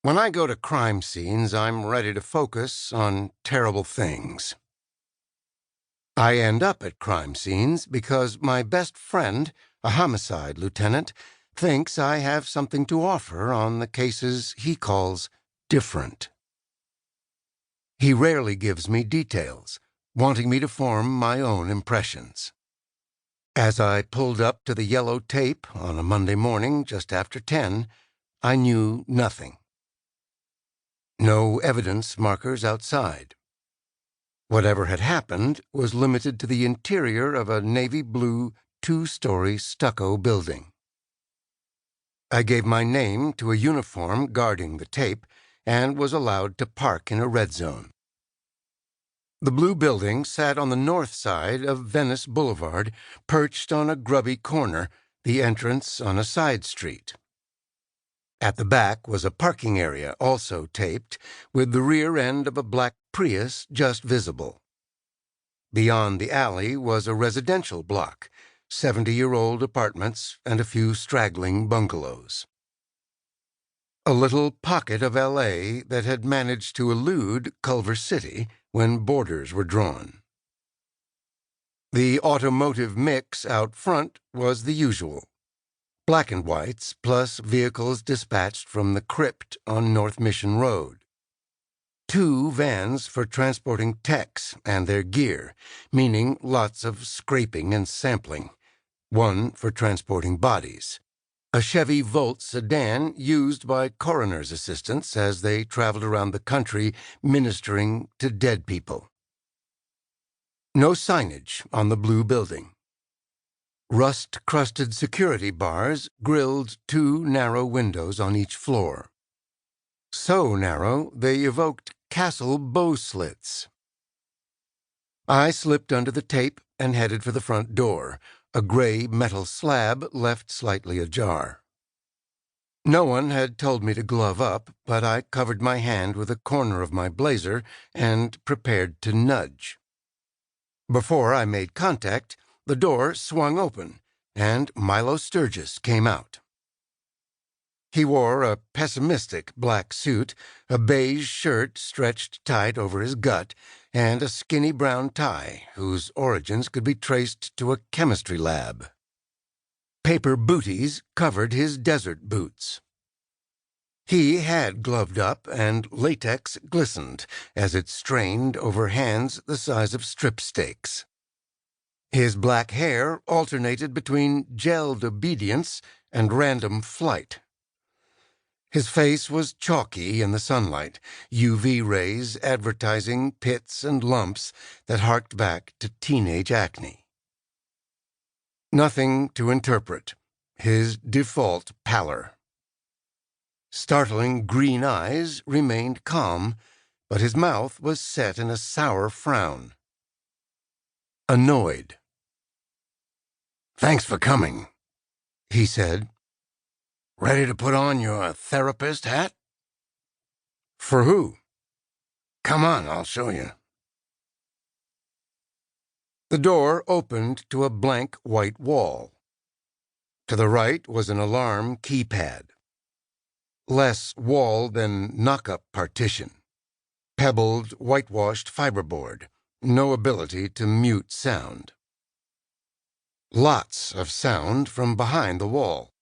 When I go to crime scenes, I'm ready to focus on terrible things. I end up at crime scenes because my best friend, a homicide lieutenant, thinks I have something to offer on the cases he calls different. He rarely gives me details, wanting me to form my own impressions. As I pulled up to the yellow tape on a Monday morning just after 10, I knew nothing. No evidence markers outside. Whatever had happened was limited to the interior of a navy blue, 2-story stucco building. I gave my name to a uniform guarding the tape and was allowed to park in a red zone. The blue building sat on the north side of Venice Boulevard, perched on a grubby corner, the entrance on a side street. At the back was a parking area, also taped, with the rear end of a black Prius just visible. Beyond the alley was a residential block, 70-year-old apartments and a few straggling bungalows. A little pocket of L.A. that had managed to elude Culver City when borders were drawn. The automotive mix out front was the usual. Black and whites, plus vehicles dispatched from the crypt on North Mission Road. 2 vans for transporting techs and their gear, meaning lots of scraping and sampling. 1 for transporting bodies. A Chevy Volt sedan used by coroner's assistants as they traveled around the country ministering to dead people. No signage on the blue building. Rust-crusted security bars grilled 2 narrow windows on each floor. So narrow, they evoked castle bow slits. I slipped under the tape and headed for the front door, a gray metal slab left slightly ajar. No one had told me to glove up, but I covered my hand with a corner of my blazer and prepared to nudge. Before I made contact, the door swung open, and Milo Sturgis came out. He wore a pessimistic black suit, a beige shirt stretched tight over his gut, and a skinny brown tie whose origins could be traced to a chemistry lab. Paper booties covered his desert boots. He had gloved up, and latex glistened as it strained over hands the size of strip steaks. His black hair alternated between gelled obedience and random flight. His face was chalky in the sunlight, UV rays advertising pits and lumps that harked back to teenage acne. Nothing to interpret. His default pallor. Startling green eyes remained calm, but his mouth was set in a sour frown. Annoyed. "Thanks for coming," he said. "Ready to put on your therapist hat?" "For who?" "Come on, I'll show you." The door opened to a blank white wall. To the right was an alarm keypad. Less wall than knock-up partition. Pebbled, whitewashed fiberboard. No ability to mute sound. Lots of sound from behind the wall.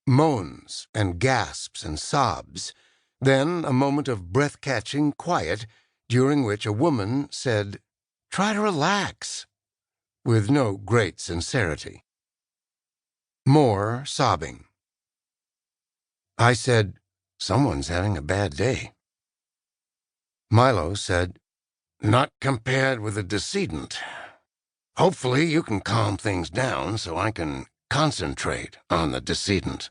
Moans and gasps and sobs. Then a moment of breath-catching quiet, during which a woman said, "Try to relax," with no great sincerity. More sobbing. I said, "Someone's having a bad day." Milo said, "Not compared with the decedent. Hopefully you can calm things down so I can concentrate on the decedent."